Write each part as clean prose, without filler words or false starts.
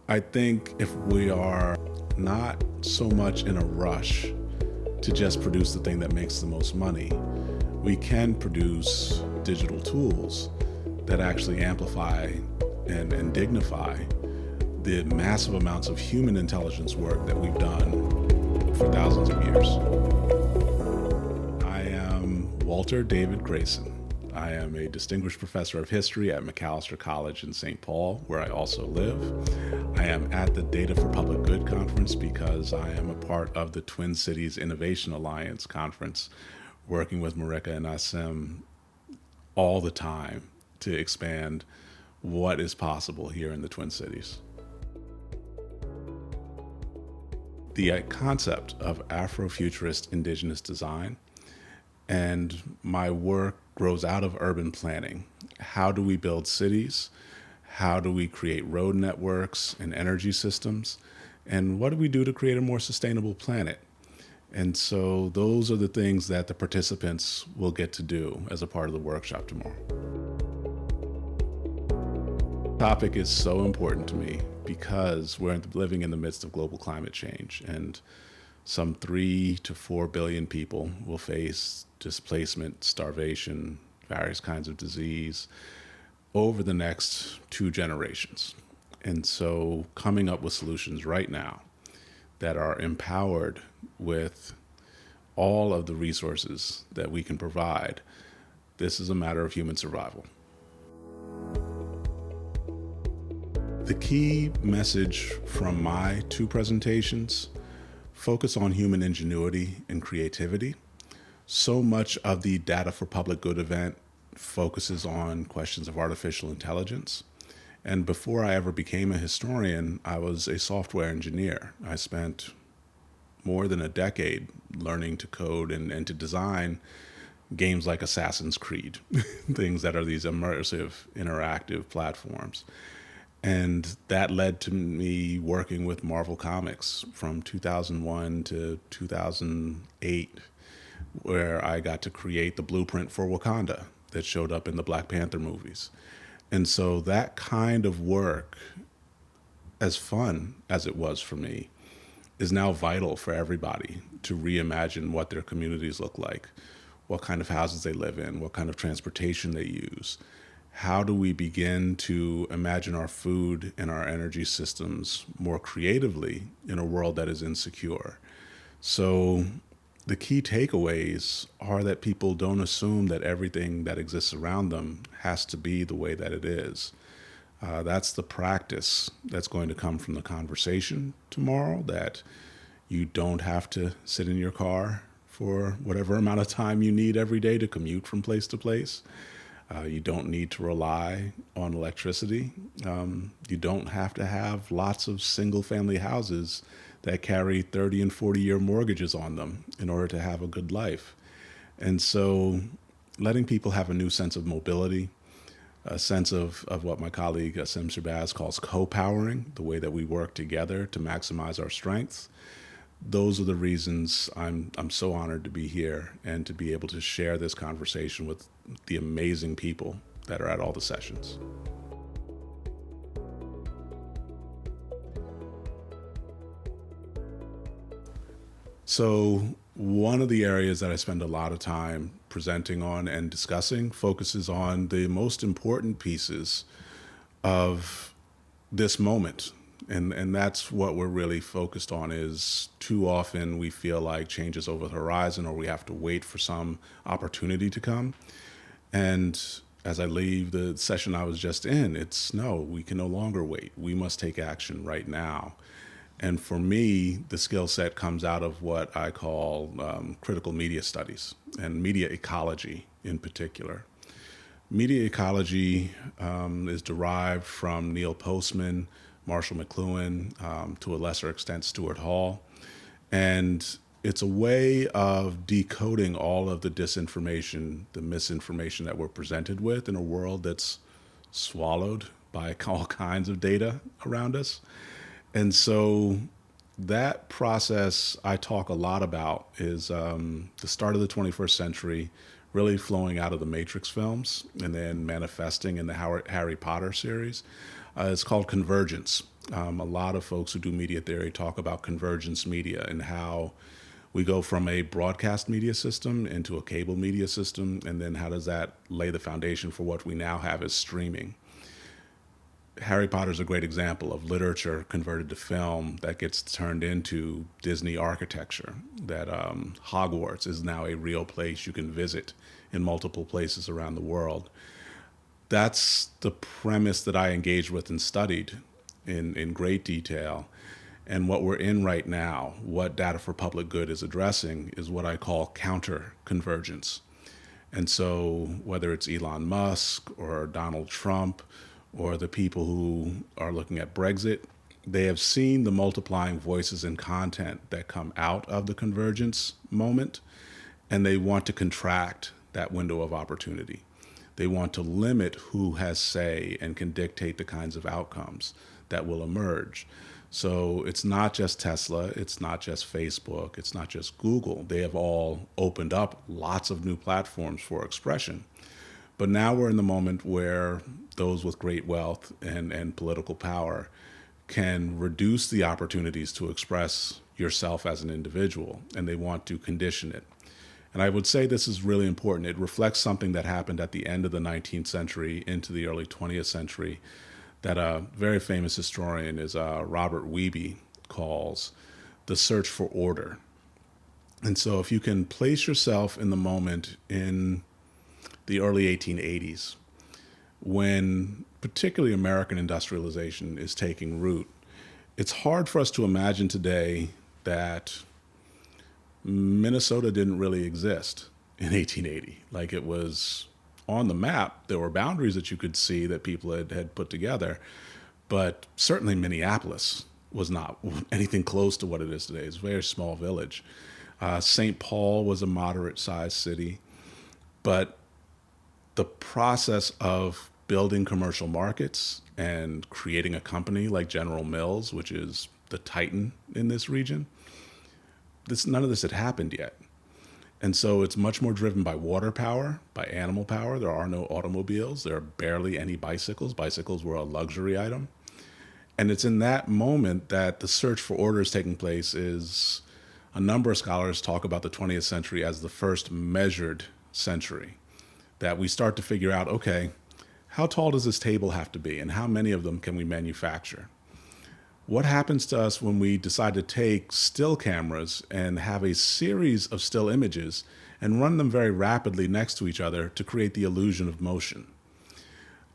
I think if we are not so much in a rush to just produce the thing that makes the most money, we can produce digital tools that actually amplify and dignify the massive amounts of human intelligence work that we've done for thousands of years. I am Walter David Greason. I am a distinguished professor of history at Macalester College in St. Paul, where I also live. I am at the Data for Public Good conference because I am a part of the Twin Cities Innovation Alliance conference, working with Marika and Asim all the time to expand what is possible here in the Twin Cities. The concept of Afrofuturist Indigenous Design and my work grows out of urban planning. How do we build cities? How do we create road networks and energy systems? And what do we do to create a more sustainable planet? And so those are the things that the participants will get to do as a part of the workshop tomorrow. The topic is so important to me because we're living in the midst of global climate change, and some 3 to 4 billion people will face displacement, starvation, various kinds of disease over the next 2 generations. And so coming up with solutions right now that are empowered with all of the resources that we can provide, this is a matter of human survival. The key message from my 2 presentations focus on human ingenuity and creativity. So much of the Data for Public Good event focuses on questions of artificial intelligence. And before I ever became a historian, I was a software engineer. I spent more than a decade learning to code and to design games like Assassin's Creed, things that are these immersive, interactive platforms. And that led to me working with Marvel Comics from 2001 to 2008, where I got to create the blueprint for Wakanda that showed up in the Black Panther movies. And so that kind of work, as fun as it was for me, is now vital for everybody to reimagine what their communities look like, what kind of houses they live in, what kind of transportation they use. How do we begin to imagine our food and our energy systems more creatively in a world that is insecure? So the key takeaways are that people don't assume that everything that exists around them has to be the way that it is. That's the practice that's going to come from the conversation tomorrow, that you don't have to sit in your car for whatever amount of time you need every day to commute from place to place. You don't need to rely on electricity. You don't have to have lots of single-family houses that carry 30 and 40-year mortgages on them in order to have a good life. And so letting people have a new sense of mobility, a sense of what my colleague Asim Shabazz calls co-powering, the way that we work together to maximize our strengths. Those are the reasons I'm so honored to be here and to be able to share this conversation with the amazing people that are at all the sessions. So one of the areas that I spend a lot of time presenting on and discussing focuses on the most important pieces of this moment. And that's what we're really focused on. Is too often we feel like change is over the horizon, or we have to wait for some opportunity to come. And as I leave the session I was just in, it's no, we can no longer wait. We must take action right now. And for me, the skill set comes out of what I call critical media studies and media ecology in particular. Media ecology is derived from Neil Postman, Marshall McLuhan, to a lesser extent, Stuart Hall. And it's a way of decoding all of the disinformation, the misinformation that we're presented with in a world that's swallowed by all kinds of data around us. And so that process I talk a lot about is the start of the 21st century, really flowing out of the Matrix films and then manifesting in the Harry Potter series. It's called convergence. A lot of folks who do media theory talk about convergence media and how we go from a broadcast media system into a cable media system, and then how does that lay the foundation for what we now have as streaming. Harry Potter is a great example of literature converted to film that gets turned into Disney architecture. That Hogwarts is now a real place you can visit in multiple places around the world. That's the premise that I engaged with and studied in great detail. And what we're in right now, what Data for Public Good is addressing, is what I call counter convergence. And so, whether it's Elon Musk or Donald Trump or the people who are looking at Brexit, they have seen the multiplying voices and content that come out of the convergence moment, and they want to contract that window of opportunity. They want to limit who has say and can dictate the kinds of outcomes that will emerge. So it's not just Tesla, it's not just Facebook, it's not just Google. They have all opened up lots of new platforms for expression. But now we're in the moment where those with great wealth and political power can reduce the opportunities to express yourself as an individual, and they want to condition it. And I would say this is really important. It reflects something that happened at the end of the 19th century into the early 20th century that a very famous historian is Robert Wiebe calls the search for order. And so if you can place yourself in the moment in the early 1880s, when particularly American industrialization is taking root, it's hard for us to imagine today that Minnesota didn't really exist in 1880. Like, it was on the map. There were boundaries that you could see that people had put together, but certainly Minneapolis was not anything close to what it is today. It's a very small village. St. Paul was a moderate-sized city, but the process of building commercial markets and creating a company like General Mills, which is the titan in this region, none of this had happened yet. And so it's much more driven by water power, by animal power. There are no automobiles. There are barely any bicycles. Bicycles were a luxury item. And it's in that moment that the search for order is taking place. Is a number of scholars talk about the 20th century as the first measured century, that we start to figure out, okay, how tall does this table have to be and how many of them can we manufacture? What happens to us when we decide to take still cameras and have a series of still images and run them very rapidly next to each other to create the illusion of motion?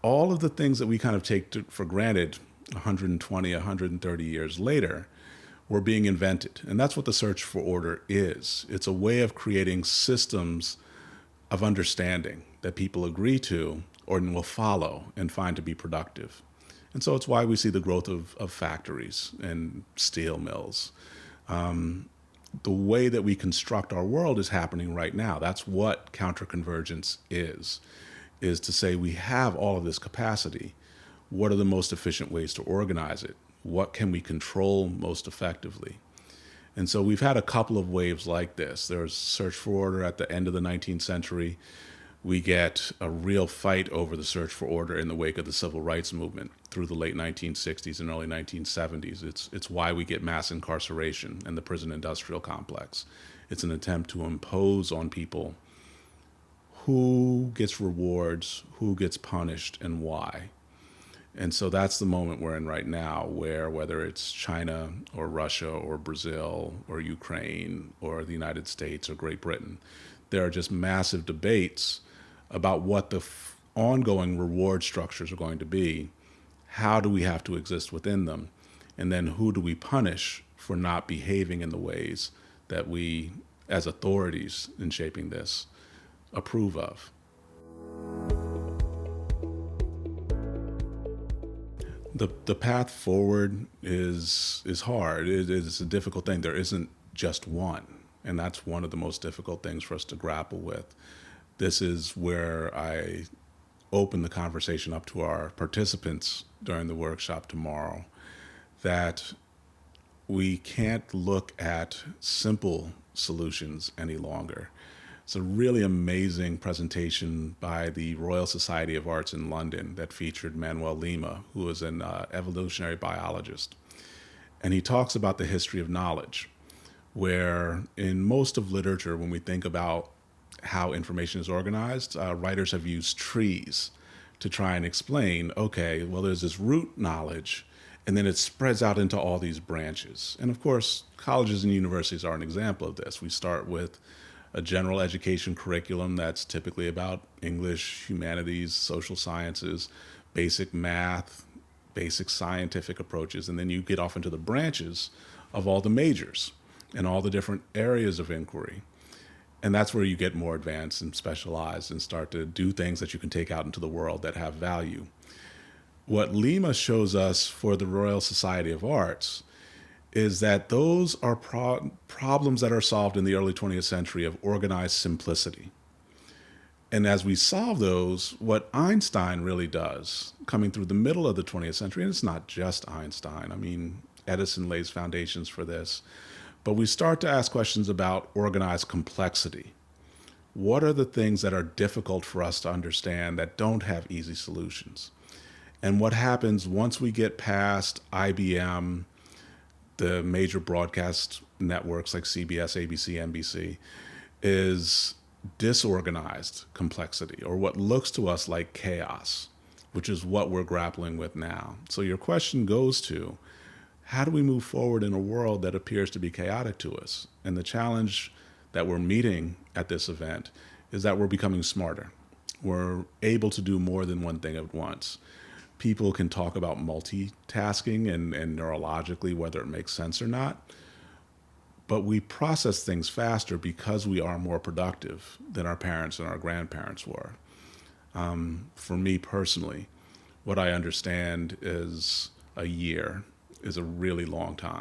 All of the things that we kind of take for granted 120, 130 years later were being invented. And that's what the search for order is. It's a way of creating systems of understanding that people agree to or will follow and find to be productive. And so it's why we see the growth of factories and steel mills. The way that we construct our world is happening right now. That's what counterconvergence is to say we have all of this capacity. What are the most efficient ways to organize it? What can we control most effectively? And so we've had a couple of waves like this. There was search for order at the end of the 19th century. We get a real fight over the search for order in the wake of the civil rights movement through the late 1960s and early 1970s. It's why we get mass incarceration and the prison industrial complex. It's an attempt to impose on people who gets rewards, who gets punished, and why. And so that's the moment we're in right now, where whether it's China or Russia or Brazil or Ukraine or the United States or Great Britain, there are just massive debates about what the ongoing reward structures are going to be. How do we have to exist within them? And then who do we punish for not behaving in the ways that we, as authorities in shaping this, approve of? The path forward is hard. It is a difficult thing. There isn't just one. And that's one of the most difficult things for us to grapple with. This is where I open the conversation up to our participants during the workshop tomorrow, that we can't look at simple solutions any longer. It's a really amazing presentation by the Royal Society of Arts in London that featured Manuel Lima, who is an evolutionary biologist. And he talks about the history of knowledge, where in most of literature, when we think about how information is organized, writers have used trees to try and explain, okay, well, there's this root knowledge, and then it spreads out into all these branches. And of course, colleges and universities are an example of this. We start with a general education curriculum that's typically about English, humanities, social sciences, basic math, basic scientific approaches, and then you get off into the branches of all the majors and all the different areas of inquiry. And that's where you get more advanced and specialized and start to do things that you can take out into the world that have value. What Lima shows us for the Royal Society of Arts is that those are problems that are solved in the early 20th century of organized simplicity. And as we solve those, what Einstein really does, coming through the middle of the 20th century, and it's not just Einstein, I mean, Edison lays foundations for this, but we start to ask questions about organized complexity. What are the things that are difficult for us to understand that don't have easy solutions? And what happens once we get past IBM, the major broadcast networks like CBS, ABC, NBC, is disorganized complexity, or what looks to us like chaos, which is what we're grappling with now. So your question goes to, how do we move forward in a world that appears to be chaotic to us? And the challenge that we're meeting at this event is that we're becoming smarter. We're able to do more than one thing at once. People can talk about multitasking and neurologically whether it makes sense or not, but we process things faster because we are more productive than our parents and our grandparents were. For me personally, what I understand is a year is a really long time.